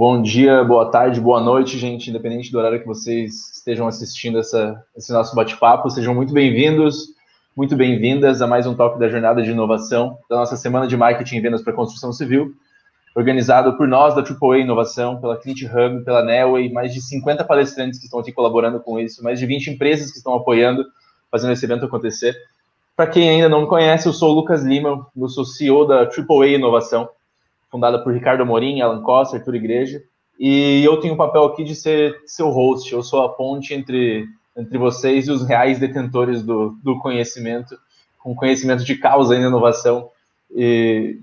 Bom dia, boa tarde, boa noite, gente, independente do horário que vocês estejam assistindo esse nosso bate-papo, sejam muito bem-vindos, muito bem-vindas a mais um tópico da jornada de inovação da nossa Semana de Marketing e Vendas para Construção Civil, organizado por nós da AAA Inovação, pela Client Hub, pela Nelway, mais de 50 palestrantes que estão aqui colaborando com isso, mais de 20 empresas que estão apoiando, fazendo esse evento acontecer. Para quem ainda não me conhece, eu sou o Lucas Lima, eu sou CEO da AAA Inovação, fundada por Ricardo Amorim, Alan Costa, Arthur Igreja, e eu tenho o papel aqui de ser seu host, eu sou a ponte entre vocês e os reais detentores do conhecimento, com conhecimento de causa em inovação e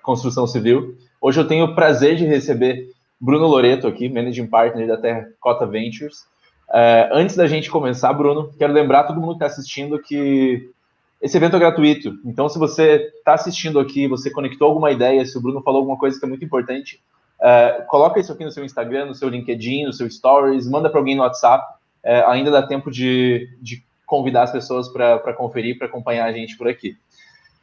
construção civil. Hoje eu tenho o prazer de receber Bruno Loreto aqui, Managing Partner da Terracota Ventures. Antes da gente começar, Bruno, quero lembrar todo mundo que está assistindo que esse evento é gratuito, então se você está assistindo aqui, você conectou alguma ideia, se o Bruno falou alguma coisa que é muito importante, coloca isso aqui no seu Instagram, no seu LinkedIn, no seu Stories, manda para alguém no WhatsApp, ainda dá tempo de convidar as pessoas para conferir, para acompanhar a gente por aqui.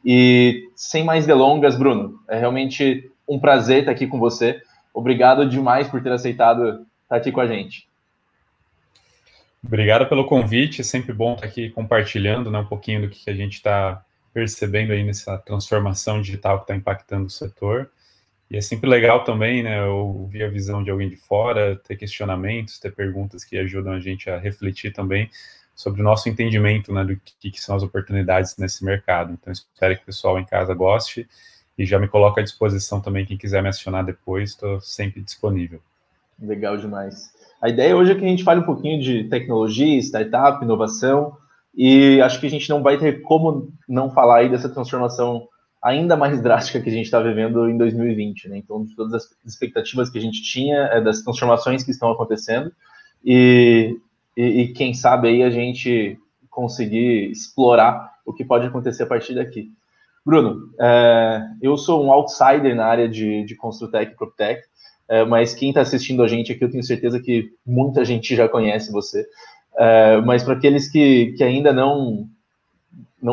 E sem mais delongas, Bruno, é realmente um prazer estar aqui com você, obrigado demais por ter aceitado estar aqui com a gente. Obrigado pelo convite, é sempre bom estar aqui compartilhando, né, um pouquinho do que a gente está percebendo aí nessa transformação digital que está impactando o setor. E é sempre legal também, né, ouvir a visão de alguém de fora, ter questionamentos, ter perguntas que ajudam a gente a refletir também sobre o nosso entendimento, né, do que são as oportunidades nesse mercado. Então, espero que o pessoal em casa goste e já me coloco à disposição também, quem quiser me acionar depois, estou sempre disponível. Legal demais. A ideia hoje é que a gente fale um pouquinho de tecnologia, startup, inovação, e acho que a gente não vai ter como não falar aí dessa transformação ainda mais drástica que a gente está vivendo em 2020, né? Então, de todas as expectativas que a gente tinha, das transformações que estão acontecendo, e quem sabe aí a gente conseguir explorar o que pode acontecer a partir daqui. Bruno, eu sou um outsider na área de Construtec e PropTech, mas quem está assistindo a gente aqui, eu tenho certeza que muita gente já conhece você. Mas para aqueles que ainda não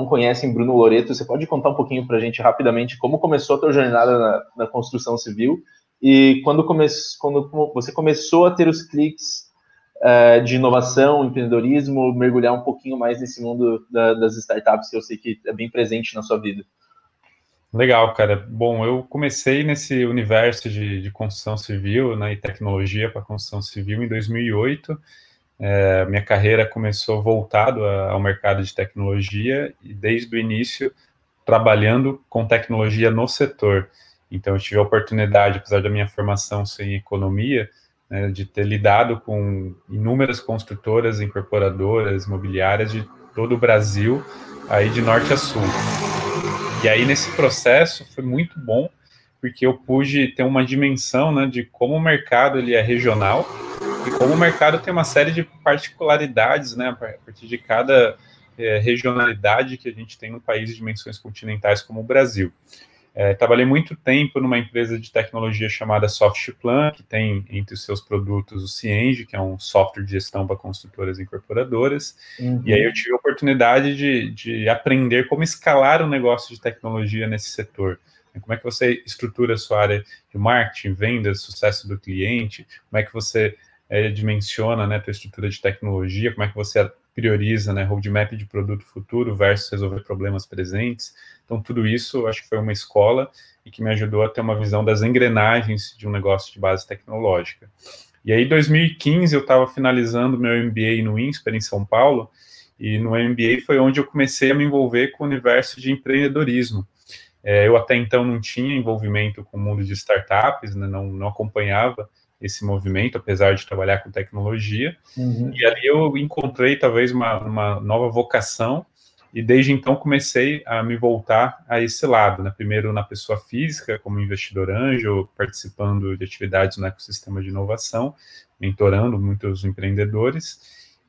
conhecem Bruno Loreto, você pode contar um pouquinho para a gente rapidamente como começou a tua jornada na construção civil e quando você começou a ter os cliques de inovação, empreendedorismo, mergulhar um pouquinho mais nesse mundo das startups, que eu sei que é bem presente na sua vida. Legal, cara. Bom, eu comecei nesse universo de construção civil, né, e tecnologia para construção civil em 2008. Minha carreira começou voltado ao mercado de tecnologia e desde o início trabalhando com tecnologia no setor. Então, eu tive a oportunidade, apesar da minha formação ser em economia, né, de ter lidado com inúmeras construtoras, incorporadoras, imobiliárias de todo o Brasil, aí de norte a sul. E aí, nesse processo, foi muito bom, porque eu pude ter uma dimensão, né, de como o mercado ele é regional e como o mercado tem uma série de particularidades, né, a partir de cada regionalidade que a gente tem no país de dimensões continentais como o Brasil. Trabalhei muito tempo numa empresa de tecnologia chamada Softplan, que tem entre os seus produtos o Cienge, que é um software de gestão para construtoras e incorporadoras. Uhum. E aí eu tive a oportunidade de aprender como escalar um negócio de tecnologia nesse setor. Como é que você estrutura a sua área de marketing, vendas, sucesso do cliente, como é que você dimensiona, né, a tua estrutura de tecnologia, como é que você prioriza, né, roadmap de produto futuro versus resolver problemas presentes. Então, tudo isso, eu acho que foi uma escola e que me ajudou a ter uma visão das engrenagens de um negócio de base tecnológica. E aí, em 2015, eu estava finalizando meu MBA no INSPER, em São Paulo, e no MBA foi onde eu comecei a me envolver com o universo de empreendedorismo. Eu até então não tinha envolvimento com o mundo de startups, né, não acompanhava esse movimento, apesar de trabalhar com tecnologia. Uhum. E ali eu encontrei talvez uma nova vocação e desde então comecei a me voltar a esse lado, né? Primeiro na pessoa física, como investidor anjo, participando de atividades no ecossistema de inovação, mentorando muitos empreendedores.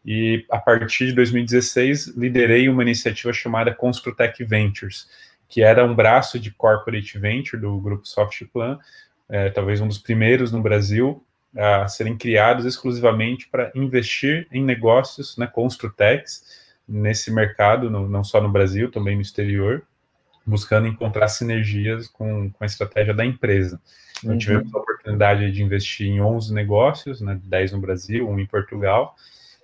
E a partir de 2016 liderei uma iniciativa chamada Construtec Ventures, que era um braço de corporate venture do grupo Softplan, talvez um dos primeiros no Brasil a serem criados exclusivamente para investir em negócios, né, construtecs, nesse mercado, não só no Brasil, também no exterior. buscando encontrar sinergias com a estratégia da empresa. Então, tivemos a oportunidade de investir em 11 negócios, né, 10 no Brasil, 1 em Portugal,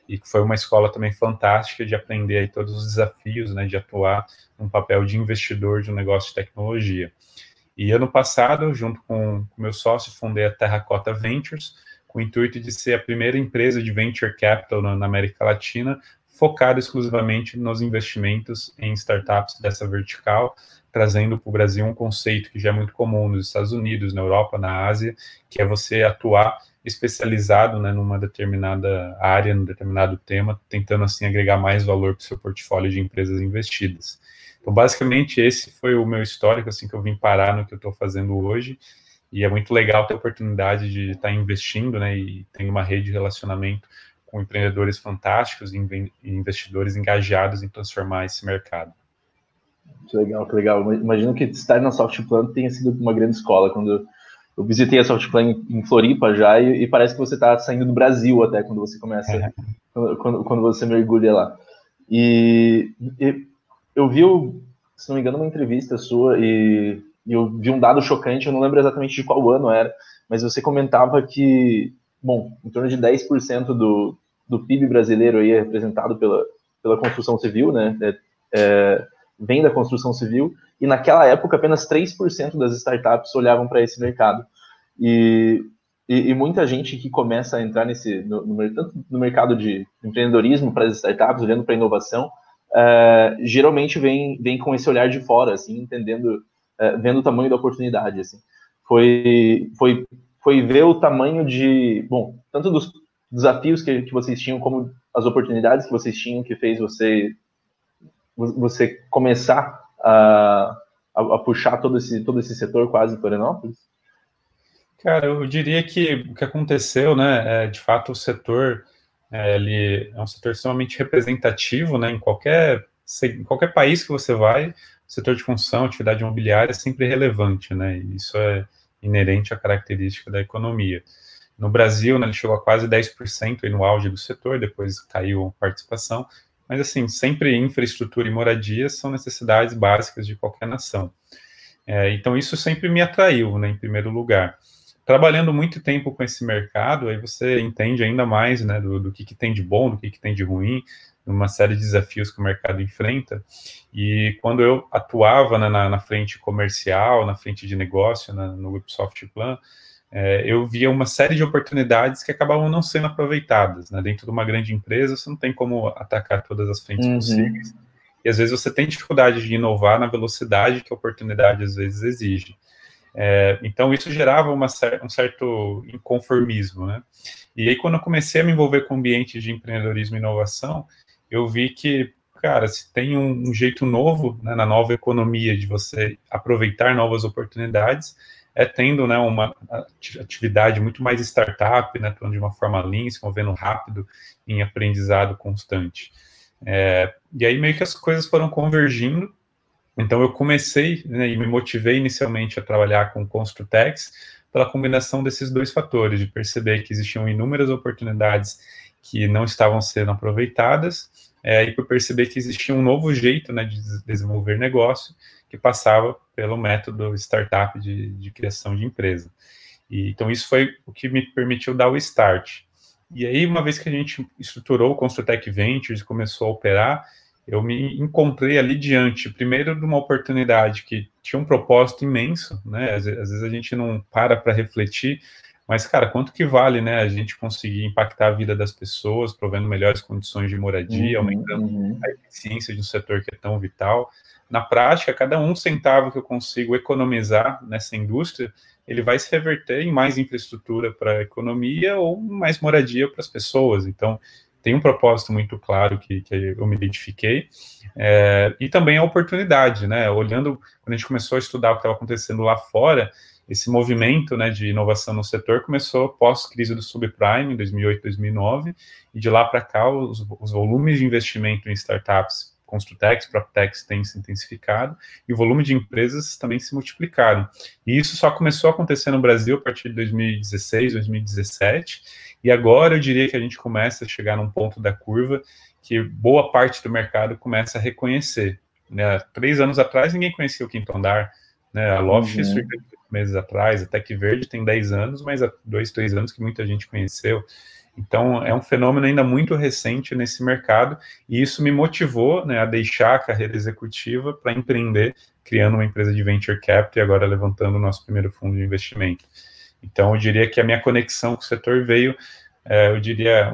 e foi uma escola também fantástica de aprender aí todos os desafios, né, de atuar no papel de investidor de um negócio de tecnologia. E ano passado, junto com meu sócio, fundei a Terracota Ventures, com o intuito de ser a primeira empresa de venture capital na América Latina, focada exclusivamente nos investimentos em startups dessa vertical, trazendo para o Brasil um conceito que já é muito comum nos Estados Unidos, na Europa, na Ásia, que é você atuar especializado, né, numa determinada área, num determinado tema, tentando assim agregar mais valor para o seu portfólio de empresas investidas. Então, basicamente, esse foi o meu histórico, assim, que eu vim parar no que eu estou fazendo hoje, e é muito legal ter a oportunidade de estar investindo, né, e tem uma rede de relacionamento com empreendedores fantásticos e investidores engajados em transformar esse mercado. Que legal, que legal. Imagino que estar na Softplan tenha sido uma grande escola. Quando eu visitei a Softplan em Floripa já, e parece que você está saindo do Brasil até quando você começa, quando você mergulha lá. E eu vi, se não me engano, uma entrevista sua e eu vi um dado chocante, eu não lembro exatamente de qual ano era, mas você comentava que, bom, em torno de 10% do PIB brasileiro aí é representado pela construção civil, né? Vem da construção civil, e naquela época apenas 3% das startups olhavam para esse mercado. E muita gente que começa a entrar tanto no mercado de empreendedorismo para as startups, olhando para a inovação, geralmente vem com esse olhar de fora, assim, entendendo, vendo o tamanho da oportunidade. Assim. Foi ver o tamanho tanto dos desafios que vocês tinham, como as oportunidades que vocês tinham, que fez você começar a puxar todo esse setor quase em Florianópolis? Cara, eu diria que o que aconteceu, né, de fato o setor, ele é um setor extremamente representativo, né, em qualquer país que você vai, o setor de construção, atividade imobiliária é sempre relevante, né, e isso é inerente à característica da economia. No Brasil, né, ele chegou a quase 10% aí no auge do setor, depois caiu a participação, mas assim, sempre infraestrutura e moradia são necessidades básicas de qualquer nação. Então isso sempre me atraiu, né, em primeiro lugar. Trabalhando muito tempo com esse mercado, aí você entende ainda mais, né, do que tem de bom, do que tem de ruim, uma série de desafios que o mercado enfrenta. E quando eu atuava, né, na frente comercial, na frente de negócio, no Grupo Softplan, eu via uma série de oportunidades que acabavam não sendo aproveitadas, né? Dentro de uma grande empresa, você não tem como atacar todas as frentes possíveis. E às vezes você tem dificuldade de inovar na velocidade que a oportunidade às vezes exige. Então isso gerava um certo inconformismo, né? E aí quando eu comecei a me envolver com o ambiente de empreendedorismo e inovação, eu vi que, cara, se tem um jeito novo, né, na nova economia de você aproveitar novas oportunidades, tendo, né, uma atividade muito mais startup, né, atuando de uma forma lean, se movendo rápido em aprendizado constante. E aí meio que as coisas foram convergindo. Então eu comecei, né, e me motivei inicialmente a trabalhar com Construtex pela combinação desses dois fatores, de perceber que existiam inúmeras oportunidades que não estavam sendo aproveitadas, e por perceber que existia um novo jeito, né, de desenvolver negócio, que passava pelo método startup de criação de empresa. Então isso foi o que me permitiu dar o start. E aí, uma vez que a gente estruturou o Construtec Ventures e começou a operar, eu me encontrei ali diante, primeiro, de uma oportunidade que tinha um propósito imenso, né? Às vezes a gente não para refletir, mas, cara, quanto que vale, né, a gente conseguir impactar a vida das pessoas, provendo melhores condições de moradia, aumentando a eficiência de um setor que é tão vital. Na prática, cada um centavo que eu consigo economizar nessa indústria, ele vai se reverter em mais infraestrutura para a economia ou mais moradia para as pessoas. Então, tem um propósito muito claro que eu me identifiquei, e também a oportunidade, né? Olhando, quando a gente começou a estudar o que estava acontecendo lá fora, esse movimento, né, de inovação no setor começou pós-crise do subprime, em 2008, 2009, e de lá para cá os volumes de investimento em startups, Construtex, PropTex têm se intensificado, e o volume de empresas também se multiplicaram. E isso só começou a acontecer no Brasil a partir de 2016, 2017, e agora eu diria que a gente começa a chegar num ponto da curva que boa parte do mercado começa a reconhecer. né? 3 anos atrás, ninguém conhecia o Quinto Andar, né? A Loft surgiu 3 meses atrás, a Tech Verde tem 10 anos, mas há 2, 3 anos que muita gente conheceu. Então, é um fenômeno ainda muito recente nesse mercado, e isso me motivou, né, a deixar a carreira executiva para empreender, criando uma empresa de Venture Capital e agora levantando o nosso primeiro fundo de investimento. Então, eu diria que a minha conexão com o setor veio, eu diria,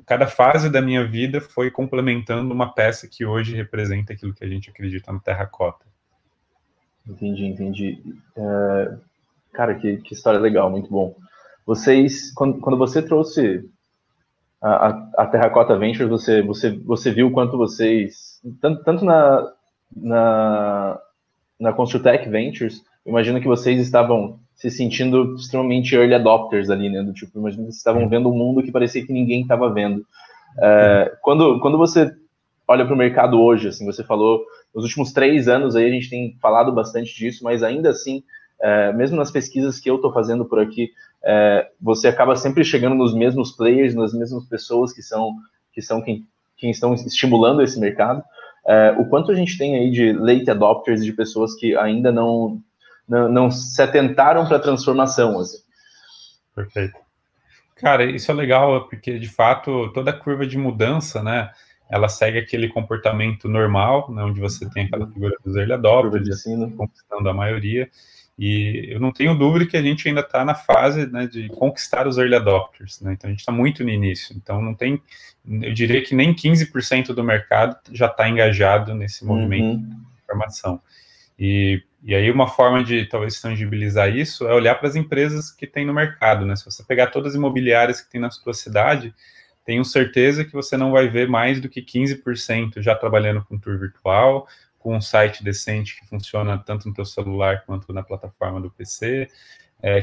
cada fase da minha vida foi complementando uma peça que hoje representa aquilo que a gente acredita no Terracota. Entendi. Cara, que história legal, muito bom. Vocês, quando você trouxe a Terracota Ventures, você viu quanto vocês, tanto na Construtech Ventures, imagino que vocês estavam se sentindo extremamente early adopters ali, né? Do tipo, imagino que vocês estavam vendo um mundo que parecia que ninguém estava vendo. Quando você olha para o mercado hoje, assim, você falou, nos últimos 3 anos aí a gente tem falado bastante disso, mas ainda assim, mesmo nas pesquisas que eu estou fazendo por aqui, você acaba sempre chegando nos mesmos players, nas mesmas pessoas que são quem estão estimulando esse mercado. O quanto a gente tem aí de late adopters, de pessoas que ainda não se atentaram para a transformação, assim. Perfeito. Cara, isso é legal, porque, de fato, toda a curva de mudança, né, ela segue aquele comportamento normal, né, onde você tem aquela figura dos early adopters, conquistando a maioria, e eu não tenho dúvida que a gente ainda está na fase, né, de conquistar os early adopters, né, então a gente está muito no início, então não tem, eu diria que nem 15% do mercado já está engajado nesse movimento de transformação. E aí uma forma de talvez tangibilizar isso é olhar para as empresas que tem no mercado, né? Se você pegar todas as imobiliárias que tem na sua cidade, tenho certeza que você não vai ver mais do que 15% já trabalhando com tour virtual, com um site decente que funciona tanto no teu celular quanto na plataforma do PC,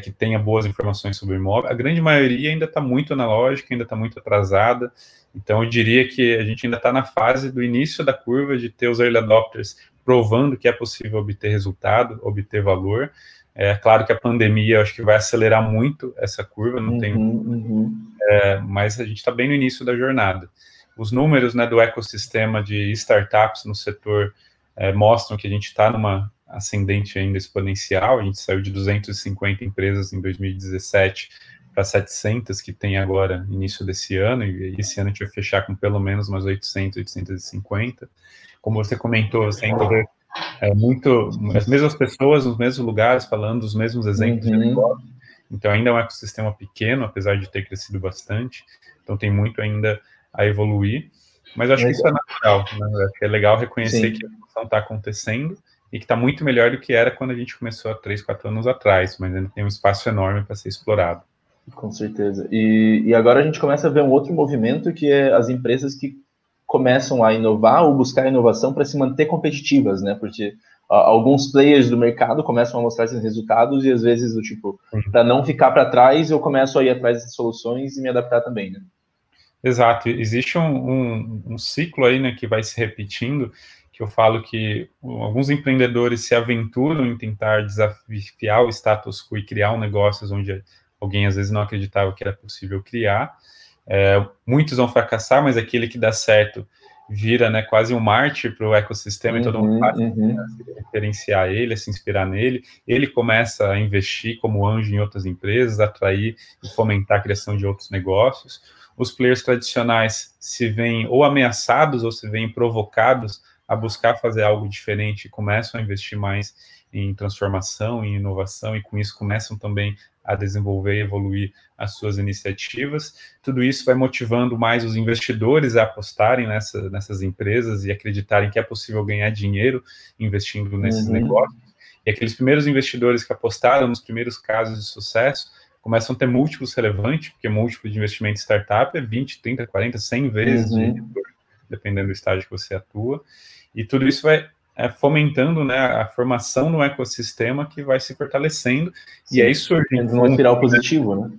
que tenha boas informações sobre o imóvel. A grande maioria ainda está muito analógica, ainda está muito atrasada. Então, eu diria que a gente ainda está na fase do início da curva de ter os early adopters provando que é possível obter resultado, obter valor. É claro que a pandemia, eu acho que vai acelerar muito essa curva, não tenho... mas a gente está bem no início da jornada. Os números, né, do ecossistema de startups no setor mostram que a gente está numa ascendente ainda exponencial. A gente saiu de 250 empresas em 2017 para 700 que tem agora, início desse ano, e esse ano a gente vai fechar com pelo menos umas 800, 850. Como você comentou, você ainda vê as mesmas pessoas nos mesmos lugares, falando os mesmos exemplos de negócio. Então, ainda é um ecossistema pequeno, apesar de ter crescido bastante. Então, tem muito ainda a evoluir. Mas eu acho que isso é natural, né? Acho que é legal reconhecer que a evolução está acontecendo e que está muito melhor do que era quando a gente começou há 3, 4 anos atrás, mas ainda tem um espaço enorme para ser explorado. Com certeza. E agora a gente começa a ver um outro movimento, que é as empresas que começam a inovar ou buscar inovação para se manter competitivas, né? Porque alguns players do mercado começam a mostrar esses resultados e às vezes, do tipo, para não ficar para trás, eu começo a ir atrás de soluções e me adaptar também, né? Exato. Existe um ciclo aí, né, que vai se repetindo, que eu falo que alguns empreendedores se aventuram em tentar desafiar o status quo e criar um negócio onde alguém às vezes não acreditava que era possível criar. Muitos vão fracassar, mas aquele que dá certo vira, né, quase um mártir para o ecossistema, e todo mundo passa a se referenciar ele, a se inspirar nele. Ele começa a investir como anjo em outras empresas, atrair e fomentar a criação de outros negócios. Os players tradicionais se veem ou ameaçados ou se veem provocados a buscar fazer algo diferente e começam a investir mais em transformação, em inovação, e com isso começam também a desenvolver e evoluir as suas iniciativas. Tudo isso vai motivando mais os investidores a apostarem nessas empresas e acreditarem que é possível ganhar dinheiro investindo nesses negócios. E aqueles primeiros investidores que apostaram nos primeiros casos de sucesso começam a ter múltiplos relevantes, porque múltiplo de investimento em startup é 20, 30, 40, 100 vezes, dependendo do estágio que você atua. E tudo isso vai fomentando, né, a formação no ecossistema que vai se fortalecendo. Sim. E aí surge uma espiral positivo, né?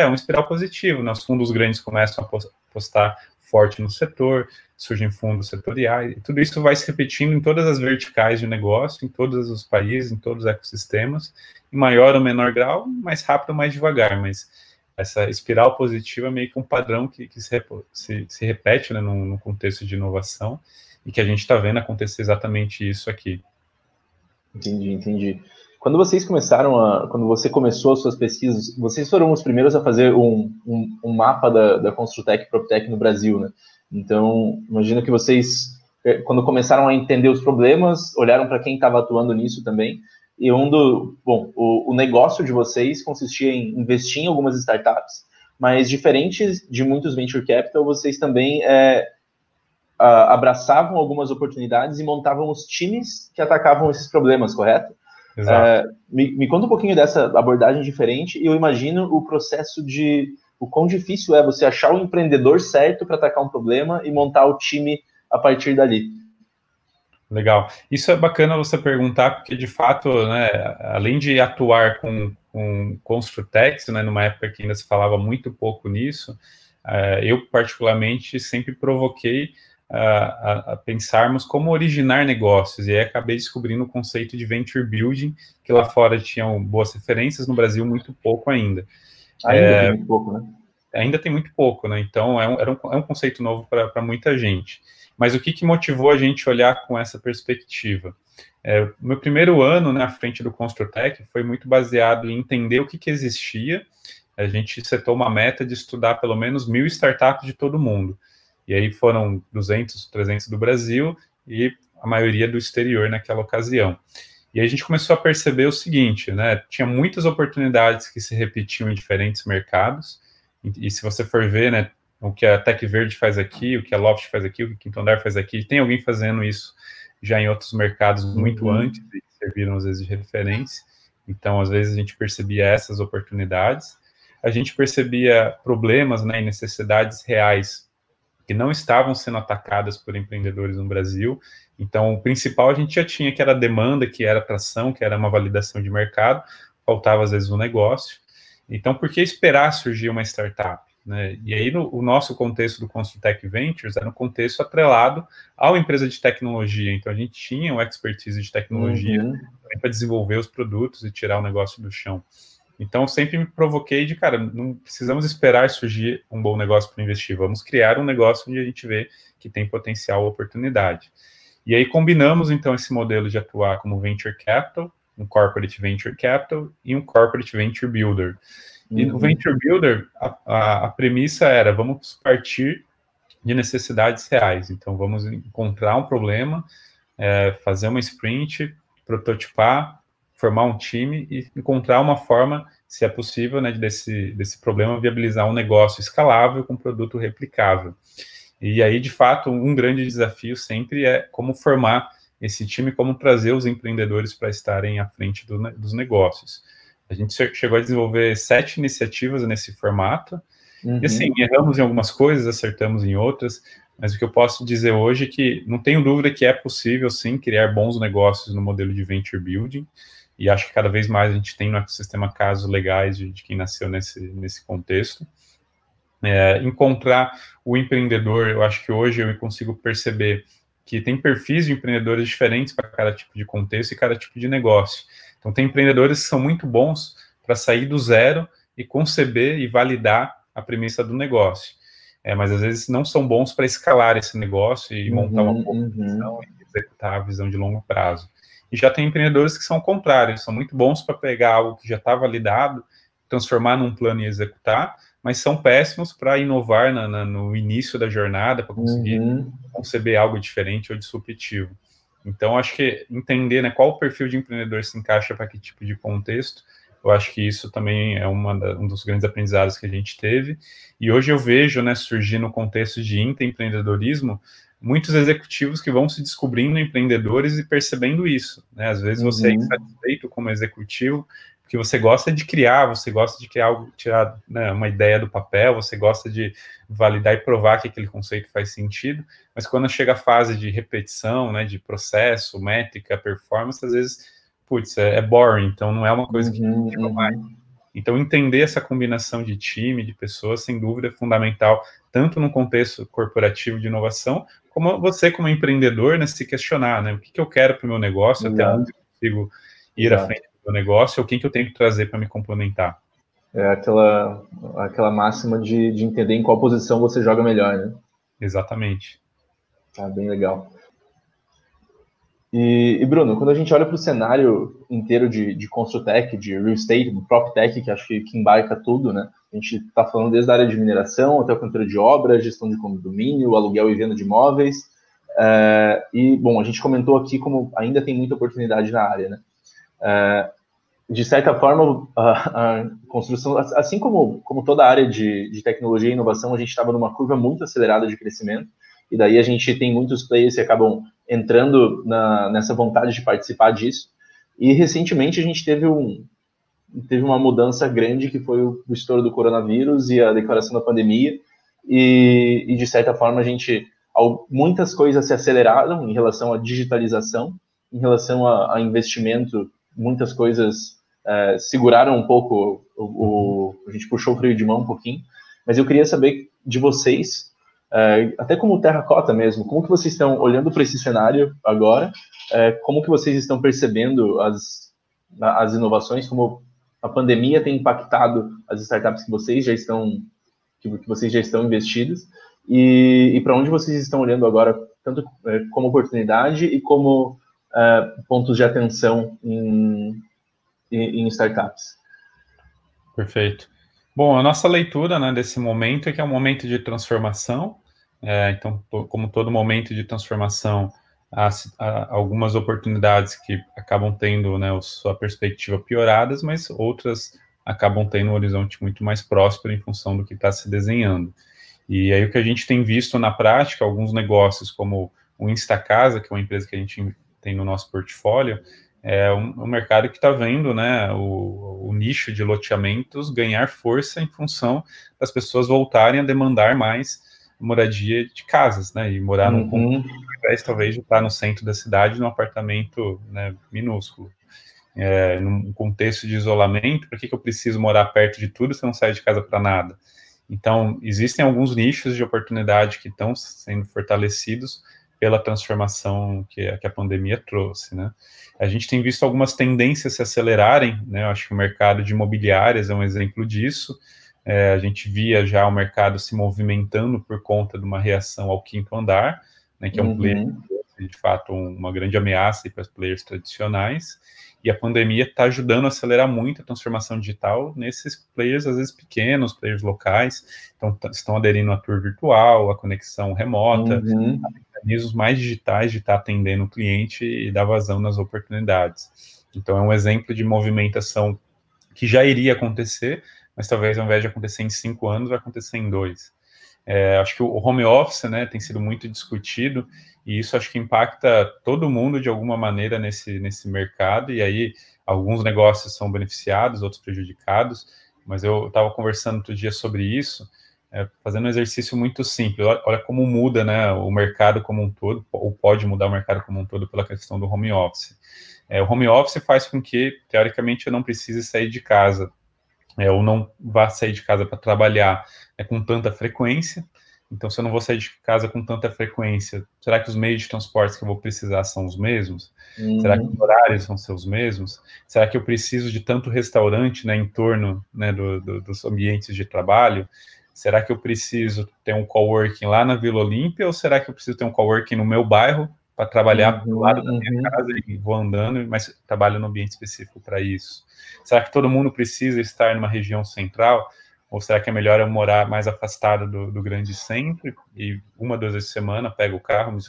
Um espiral positivo, né? Os fundos grandes começam a apostar forte no setor, surgem fundos setoriais, e tudo isso vai se repetindo em todas as verticais de negócio, em todos os países, em todos os ecossistemas, em maior ou menor grau, mais rápido ou mais devagar, mas essa espiral positiva é meio que um padrão que se repete, né, no contexto de inovação, e que a gente está vendo acontecer exatamente isso aqui. Entendi. Quando você começou as suas pesquisas, vocês foram os primeiros a fazer um mapa da Construtec e Proptec no Brasil, né? Então, imagino que vocês, quando começaram a entender os problemas, olharam para quem estava atuando nisso também, e o negócio de vocês consistia em investir em algumas startups, mas diferentes de muitos venture capital, vocês também abraçavam algumas oportunidades e montavam os times que atacavam esses problemas, correto? Exato. Me conta um pouquinho dessa abordagem diferente, e eu imagino o processo o quão difícil é você achar o empreendedor certo para atacar um problema e montar o time a partir dali. Legal. Isso é bacana você perguntar, porque de fato, né, além de atuar com Construtex, né, numa época que ainda se falava muito pouco nisso, eu particularmente sempre provoquei a pensarmos como originar negócios, e aí acabei descobrindo o conceito de venture building, que lá fora tinham boas referências, no Brasil muito pouco ainda. Ainda tem muito pouco, né? Ainda tem muito pouco, né? Então é um conceito novo para muita gente. Mas o que motivou a gente a olhar com essa perspectiva? Meu primeiro ano, né, à frente do Construtec foi muito baseado em entender o que existia. A gente setou uma meta de estudar pelo menos 1.000 startups de todo mundo. E aí foram 200, 300 do Brasil e a maioria do exterior naquela ocasião. E aí a gente começou a perceber o seguinte, né? Tinha muitas oportunidades que se repetiam em diferentes mercados. E se você for ver, né, o que a Tech Verde faz aqui, o que a Loft faz aqui, o que a Quinto Andar faz aqui, tem alguém fazendo isso já em outros mercados muito antes, e serviram às vezes de referência. Então, às vezes a gente percebia essas oportunidades. A gente percebia problemas, né, e necessidades reais que não estavam sendo atacadas por empreendedores no Brasil. Então, o principal a gente já tinha, que era a demanda, que era atração, que era uma validação de mercado, faltava às vezes um negócio. Então, por que esperar surgir uma startup? Né? E aí, o nosso contexto do Construtec Ventures era um contexto atrelado à empresa de tecnologia. Então, a gente tinha uma expertise de tecnologia para desenvolver os produtos e tirar o negócio do chão. Então, eu sempre me provoquei de, cara, não precisamos esperar surgir um bom negócio para investir, vamos criar um negócio onde a gente vê que tem potencial ou oportunidade. E aí combinamos, então, esse modelo de atuar como Venture Capital, um Corporate Venture Capital e um Corporate Venture Builder. E no Venture Builder, a premissa era, vamos partir de necessidades reais. Então, vamos encontrar um problema, fazer uma sprint, prototipar, formar um time e encontrar uma forma, se é possível, né, desse problema viabilizar um negócio escalável com produto replicável. E aí, de fato, um grande desafio sempre é como formar esse time, como trazer os empreendedores para estarem à frente dos negócios. A gente chegou a desenvolver 7 iniciativas nesse formato, e assim, erramos em algumas coisas, acertamos em outras, mas o que eu posso dizer hoje é que não tenho dúvida que é possível, sim, criar bons negócios no modelo de venture building, e acho que cada vez mais a gente tem no ecossistema casos legais de quem nasceu nesse contexto. Encontrar o empreendedor, eu acho que hoje eu consigo perceber que tem perfis de empreendedores diferentes para cada tipo de contexto e cada tipo de negócio. Então, tem empreendedores que são muito bons para sair do zero e conceber e validar a premissa do negócio. Mas, às vezes, não são bons para escalar esse negócio e montar uma boa visão e executar a visão de longo prazo. E já tem empreendedores que são o contrário, são muito bons para pegar algo que já está validado, transformar num plano e executar, mas são péssimos para inovar no início da jornada, para conseguir conceber algo diferente ou disruptivo. Então, acho que entender, né, qual o perfil de empreendedor se encaixa para que tipo de contexto, eu acho que isso também é um dos grandes aprendizados que a gente teve. E hoje eu vejo, né, surgir no contexto de intraempreendedorismo, muitos executivos que vão se descobrindo empreendedores e percebendo isso. Né? Às vezes você é insatisfeito como executivo, porque você gosta de criar, você gosta de criar algo, tirar, né, uma ideia do papel, você gosta de validar e provar que aquele conceito faz sentido, mas quando chega a fase de repetição, né, de processo, métrica, performance, às vezes, putz, é boring, então não é uma coisa que motiva mais. Então, entender essa combinação de time, de pessoas, sem dúvida, é fundamental, tanto no contexto corporativo de inovação, como você, como empreendedor, né, se questionar, né, o que eu quero para o meu negócio, até onde eu consigo ir à frente do negócio, ou quem que eu tenho que trazer para me complementar. É aquela máxima de entender em qual posição você joga melhor, né? Exatamente. Tá bem legal. E Bruno, quando a gente olha para o cenário inteiro de Construtech, de Real Estate, do PropTech, que acho que embarca tudo, né? A gente está falando desde a área de mineração até o controle de obra, gestão de condomínio, aluguel e venda de imóveis. Bom, a gente comentou aqui como ainda tem muita oportunidade na área, né? De certa forma, a construção, assim como toda a área de tecnologia e inovação, a gente estava numa curva muito acelerada de crescimento, e daí a gente tem muitos players que acabam entrando nessa vontade de participar disso, e recentemente a gente teve uma mudança grande, que foi o estouro do coronavírus e a declaração da pandemia, e de certa forma muitas coisas se aceleraram em relação à digitalização, em relação a investimento, muitas coisas seguraram um pouco, a gente puxou o freio de mão um pouquinho, mas eu queria saber de vocês, até como terracota mesmo, como que vocês estão olhando para esse cenário agora, como que vocês estão percebendo as inovações, como a pandemia tem impactado as startups que vocês já estão investidos, e para onde vocês estão olhando agora, tanto como oportunidade e como pontos de atenção em startups. Perfeito. Bom, a nossa leitura, né, desse momento é que é um momento de transformação. Então, como todo momento de transformação, há algumas oportunidades que acabam tendo, né, sua perspectiva pioradas, mas outras acabam tendo um horizonte muito mais próspero em função do que está se desenhando. E aí o que a gente tem visto na prática, alguns negócios como o Instacasa, que é uma empresa que a gente tem no nosso portfólio, é um mercado que está vendo, né, o nicho de loteamentos ganhar força em função das pessoas voltarem a demandar mais moradia de casas, né, e morar num condomínio, ao invés talvez de estar no centro da cidade, num apartamento, né, minúsculo. Num contexto de isolamento, por que eu preciso morar perto de tudo se eu não saio de casa para nada? Então, existem alguns nichos de oportunidade que estão sendo fortalecidos pela transformação que a pandemia trouxe, né? A gente tem visto algumas tendências se acelerarem, né? Eu acho que o mercado de imobiliárias é um exemplo disso. A gente via já o mercado se movimentando por conta de uma reação ao quinto andar, né? Que é um player, de fato, uma grande ameaça para os players tradicionais. E a pandemia está ajudando a acelerar muito a transformação digital nesses players, às vezes pequenos, players locais. Então, estão aderindo à tour virtual, à conexão remota, a mecanismos mais digitais de estar atendendo o cliente e dar vazão nas oportunidades. Então, é um exemplo de movimentação que já iria acontecer, mas talvez ao invés de acontecer em 5 anos, vai acontecer em 2. Acho que o home office, né, tem sido muito discutido, e isso acho que impacta todo mundo de alguma maneira nesse mercado, e aí alguns negócios são beneficiados, outros prejudicados, mas eu estava conversando outro dia sobre isso, fazendo um exercício muito simples. Olha como muda, né, o mercado como um todo, ou pode mudar o mercado como um todo pela questão do home office. O home office faz com que, teoricamente, eu não precise sair de casa, ou não vá sair de casa para trabalhar com tanta frequência. Então, se eu não vou sair de casa com tanta frequência, será que os meios de transporte que eu vou precisar são os mesmos? Será que os horários vão ser os mesmos? Será que eu preciso de tanto restaurante, né, em torno, né, dos ambientes de trabalho? Será que eu preciso ter um coworking lá na Vila Olímpia, ou será que eu preciso ter um coworking no meu bairro para trabalhar do lado da minha casa e vou andando, mas trabalho num ambiente específico para isso? Será que todo mundo precisa estar numa região central? Ou será que é melhor eu morar mais afastado do grande centro e 1, 2 vezes por semana pego o carro, me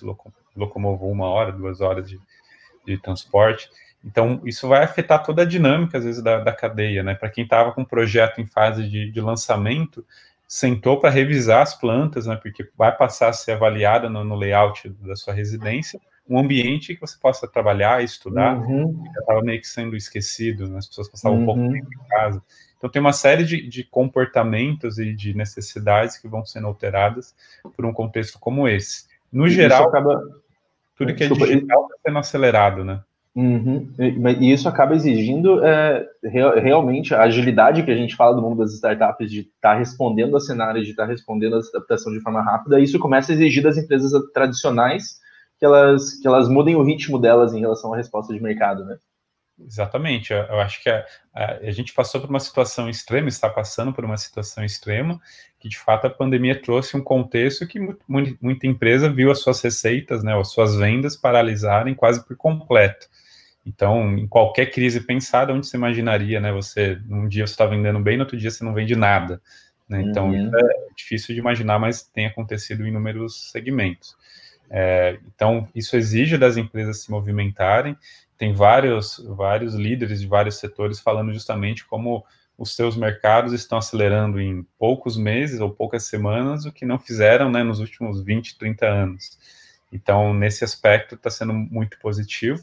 locomovo 1 hora, 2 horas de transporte? Então, isso vai afetar toda a dinâmica, às vezes, da cadeia, né? Para quem estava com um projeto em fase de lançamento, sentou para revisar as plantas, né? Porque vai passar a ser avaliada no layout da sua residência, um ambiente que você possa trabalhar e estudar, já estava meio que sendo esquecido, né? As pessoas passavam um pouco tempo em casa. Então, tem uma série de comportamentos e de necessidades que vão sendo alteradas por um contexto como esse. No geral, tudo que é digital está sendo acelerado, né? E isso acaba exigindo realmente a agilidade que a gente fala do mundo das startups, de estar respondendo a cenários, de estar respondendo a adaptação de forma rápida. Isso começa a exigir das empresas tradicionais que elas mudem o ritmo delas em relação à resposta de mercado, né? Exatamente, eu acho que a gente passou por uma situação extrema, está passando por uma situação extrema, que de fato a pandemia trouxe um contexto que muita empresa viu as suas receitas, né, as suas vendas paralisarem quase por completo. Então, em qualquer crise pensada, onde você imaginaria, né, num dia você está vendendo bem, no outro dia você não vende nada, né, então isso é difícil de imaginar, mas tem acontecido em inúmeros segmentos. Então, isso exige das empresas se movimentarem. Tem vários líderes de vários setores falando justamente como os seus mercados estão acelerando em poucos meses ou poucas semanas o que não fizeram, né, nos últimos 20, 30 anos. Então, nesse aspecto, está sendo muito positivo.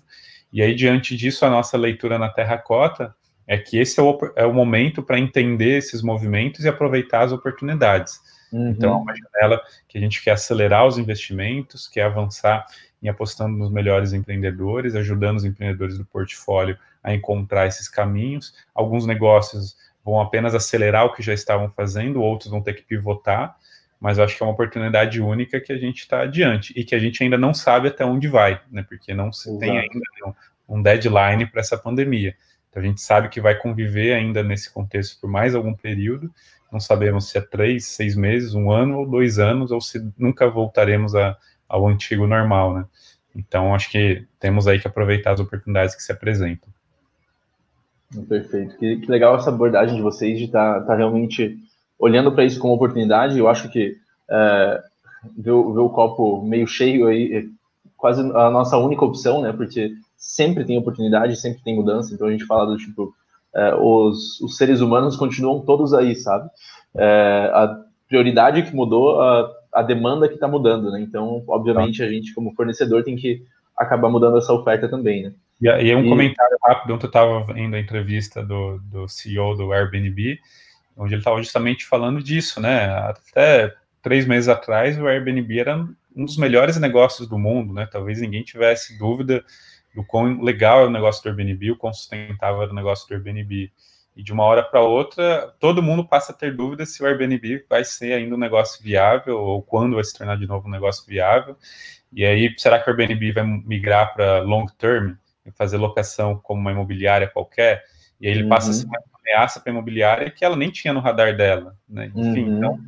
E aí, diante disso, a nossa leitura na Terracota é que esse é o momento para entender esses movimentos e aproveitar as oportunidades. Então, é uma janela que a gente quer acelerar os investimentos, quer avançar em apostando nos melhores empreendedores, ajudando os empreendedores do portfólio a encontrar esses caminhos. Alguns negócios vão apenas acelerar o que já estavam fazendo, outros vão ter que pivotar, mas eu acho que é uma oportunidade única que a gente está adiante e que a gente ainda não sabe até onde vai, né? Porque não se tem ainda um deadline para essa pandemia. Então, a gente sabe que vai conviver ainda nesse contexto por mais algum período. Não sabemos se é 3, 6 meses, 1 ano ou 2 anos, ou se nunca voltaremos ao antigo normal, né? Então, acho que temos aí que aproveitar as oportunidades que se apresentam. Perfeito. Que legal essa abordagem de vocês de estar realmente olhando para isso como oportunidade. Eu acho que ver o copo meio cheio aí é quase a nossa única opção, né? Porque sempre tem oportunidade, sempre tem mudança. Então, a gente fala do tipo... os seres humanos continuam todos aí, sabe? A prioridade que mudou, a demanda que está mudando, né? Então, obviamente, a gente, como fornecedor, tem que acabar mudando essa oferta também, né? E aí comentário rápido, ontem eu estava vendo a entrevista do CEO do Airbnb, onde ele estava justamente falando disso, né? Até 3 meses atrás, o Airbnb era um dos melhores negócios do mundo, né? Talvez ninguém tivesse dúvida do quão legal é o negócio do Airbnb, o quão sustentável é o negócio do Airbnb. E de uma hora para outra, todo mundo passa a ter dúvidas se o Airbnb vai ser ainda um negócio viável ou quando vai se tornar de novo um negócio viável. E aí, será que o Airbnb vai migrar para long term e fazer locação como uma imobiliária qualquer? E aí ele passa a ser uma ameaça para a imobiliária que ela nem tinha no radar dela, né? Enfim, então,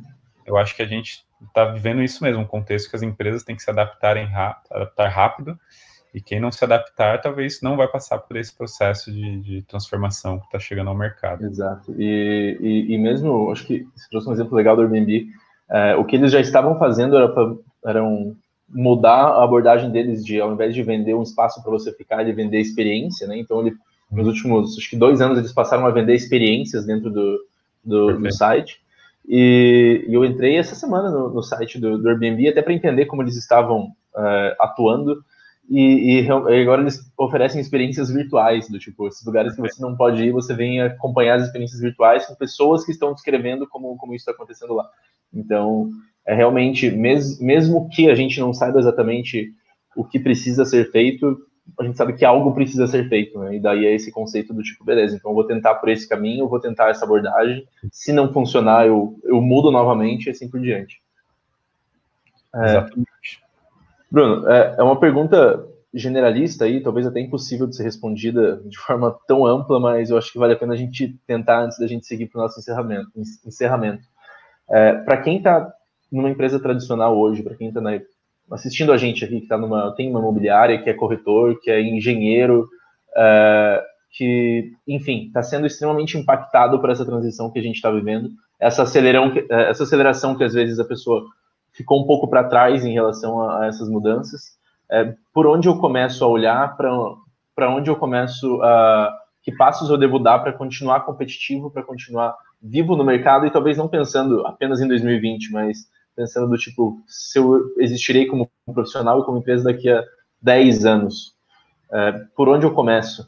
eu acho que a gente está vivendo isso mesmo, um contexto que as empresas têm que se adaptar rápido, e quem não se adaptar, talvez não vai passar por esse processo de transformação que está chegando ao mercado. Exato. E mesmo, acho que você trouxe um exemplo legal do Airbnb, o que eles já estavam fazendo era mudar a abordagem deles de, ao invés de vender um espaço para você ficar, de vender experiência, né? Então, nos últimos, acho que 2 anos, eles passaram a vender experiências dentro do site. E eu entrei essa semana no site do Airbnb até para entender como eles estavam atuando. E agora eles oferecem experiências virtuais, do tipo, esses lugares que você não pode ir, você vem acompanhar as experiências virtuais com pessoas que estão descrevendo como isso está acontecendo lá. Então, realmente, mesmo que a gente não saiba exatamente o que precisa ser feito, a gente sabe que algo precisa ser feito, né? E daí é esse conceito do tipo, beleza, então eu vou tentar por esse caminho, eu vou tentar essa abordagem, se não funcionar, eu mudo novamente e assim por diante. Exatamente. Bruno, é uma pergunta generalista aí, talvez até impossível de ser respondida de forma tão ampla, mas eu acho que vale a pena a gente tentar antes da gente seguir para o nosso encerramento. Para quem está numa empresa tradicional hoje, para quem está assistindo a gente aqui, que tem uma imobiliária, que é corretor, que é engenheiro, que, enfim, está sendo extremamente impactado por essa transição que a gente está vivendo, essa aceleração que às vezes a pessoa ficou um pouco para trás em relação a essas mudanças. Por onde eu começo a olhar, para onde eu começo que passos eu devo dar para continuar competitivo, para continuar vivo no mercado, e talvez não pensando apenas em 2020, mas pensando do tipo, se eu existirei como profissional e como empresa daqui a 10 anos. Por onde eu começo?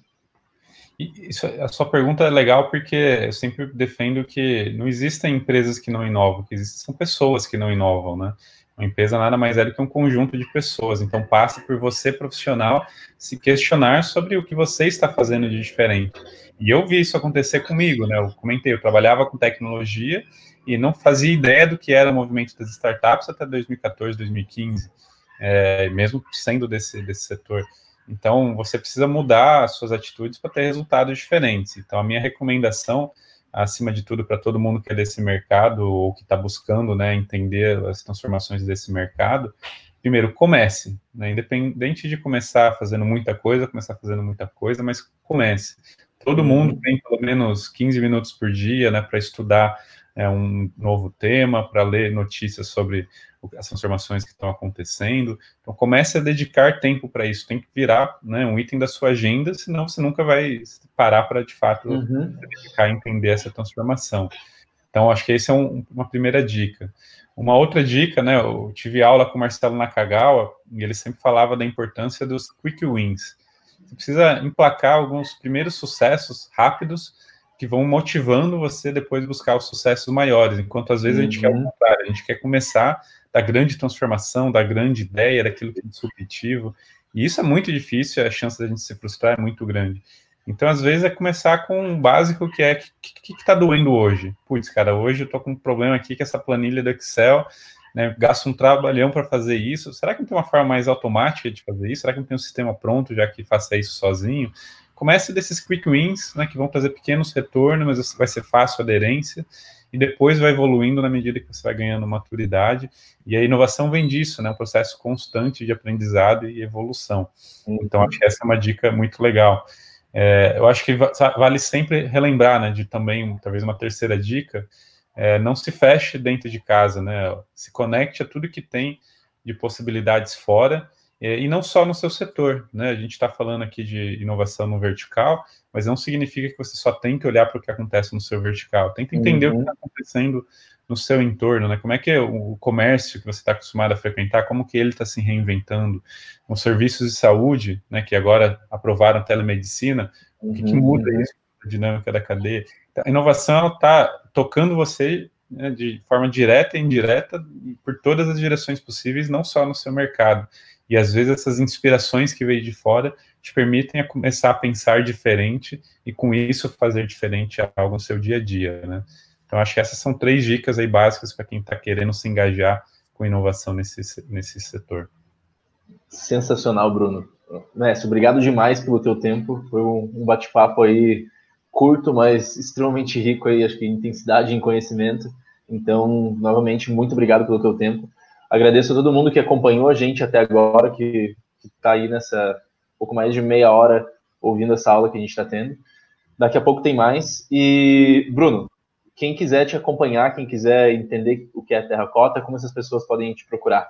A sua pergunta é legal porque eu sempre defendo que não existem empresas que não inovam, que são pessoas que não inovam, né? Uma empresa nada mais é do que um conjunto de pessoas, então passa por você, profissional, se questionar sobre o que você está fazendo de diferente. E eu vi isso acontecer comigo, né? Eu comentei, eu trabalhava com tecnologia e não fazia ideia do que era o movimento das startups até 2014, 2015, mesmo sendo desse setor. Então, você precisa mudar as suas atitudes para ter resultados diferentes. Então, a minha recomendação, acima de tudo, para todo mundo que é desse mercado ou que está buscando, né, entender as transformações desse mercado, primeiro, comece, né, independente de começar fazendo muita coisa, mas comece. Todo mundo tem pelo menos 15 minutos por dia, né, para estudar um novo tema, para ler notícias sobre as transformações que estão acontecendo. Então, comece a dedicar tempo para isso. Tem que virar, né, um item da sua agenda, senão você nunca vai parar para, de fato, dedicar a entender essa transformação. Então, acho que esse é uma primeira dica. Uma outra dica, né, eu tive aula com o Marcelo Nakagawa, e ele sempre falava da importância dos quick wins. Você precisa emplacar alguns primeiros sucessos rápidos que vão motivando você depois buscar os sucessos maiores, enquanto às vezes a gente quer o contrário, a gente quer começar da grande transformação, da grande ideia, daquilo que é disruptivo, e isso é muito difícil, a chance da gente se frustrar é muito grande. Então, às vezes, é começar com um básico que é, o que está doendo hoje? Putz, cara, hoje eu estou com um problema aqui que essa planilha do Excel, né, gasto um trabalhão para fazer isso, será que não tem uma forma mais automática de fazer isso? Será que não tem um sistema pronto já que faça isso sozinho? Comece desses quick wins, né, que vão trazer pequenos retornos, mas vai ser fácil a aderência, e depois vai evoluindo na medida que você vai ganhando maturidade, e a inovação vem disso, né, um processo constante de aprendizado e evolução. Então, acho que essa é uma dica muito legal. Eu acho que vale sempre relembrar, né, de também, talvez uma terceira dica, não se feche dentro de casa, né, se conecte a tudo que tem de possibilidades fora, e não só no seu setor, né, a gente está falando aqui de inovação no vertical, mas não significa que você só tem que olhar para o que acontece no seu vertical, tenta entender o que está acontecendo no seu entorno, né, como é que é o comércio que você está acostumado a frequentar, como que ele está se reinventando, os serviços de saúde, né, que agora aprovaram telemedicina, o que muda isso, a dinâmica da cadeia. Então, a inovação está tocando você, né, de forma direta e indireta por todas as direções possíveis, não só no seu mercado. E às vezes essas inspirações que veio de fora te permitem a começar a pensar diferente e com isso fazer diferente algo no seu dia a dia, né? Então acho que essas são 3 dicas aí básicas para quem está querendo se engajar com inovação nesse setor. Sensacional, Bruno. Mestre, obrigado demais pelo teu tempo. Foi um bate-papo aí curto, mas extremamente rico aí, acho que em intensidade e em conhecimento. Então, novamente, muito obrigado pelo teu tempo. Agradeço a todo mundo que acompanhou a gente até agora, que está aí nessa pouco mais de meia hora ouvindo essa aula que a gente está tendo. Daqui a pouco tem mais. E, Bruno, quem quiser te acompanhar, quem quiser entender o que é Terracota, como essas pessoas podem te procurar?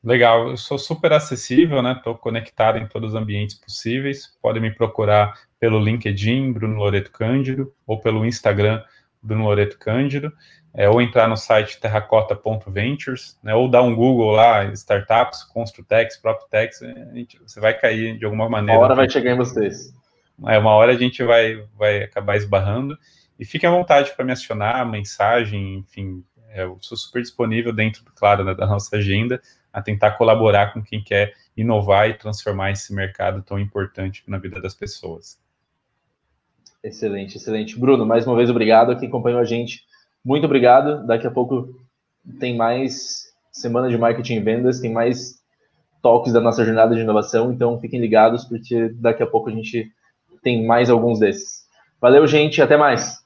Legal, eu sou super acessível, né? Estou conectado em todos os ambientes possíveis. Podem me procurar pelo LinkedIn, Bruno Loreto Cândido, ou pelo Instagram, Bruno Loreto Cândido, ou entrar no site terracota.ventures, né? Ou dar um Google lá, startups, Construtex, PropTex, você vai cair de alguma maneira. Uma hora vai chegar em vocês. Uma hora a gente vai acabar esbarrando. E fique à vontade para me acionar, mensagem, enfim, eu sou super disponível dentro, claro, né, da nossa agenda, a tentar colaborar com quem quer inovar e transformar esse mercado tão importante na vida das pessoas. Excelente, excelente. Bruno, mais uma vez, obrigado. Quem acompanhou a gente, muito obrigado. Daqui a pouco tem mais Semana de Marketing e Vendas, tem mais toques da nossa jornada de inovação, então fiquem ligados, porque daqui a pouco a gente tem mais alguns desses. Valeu, gente, até mais!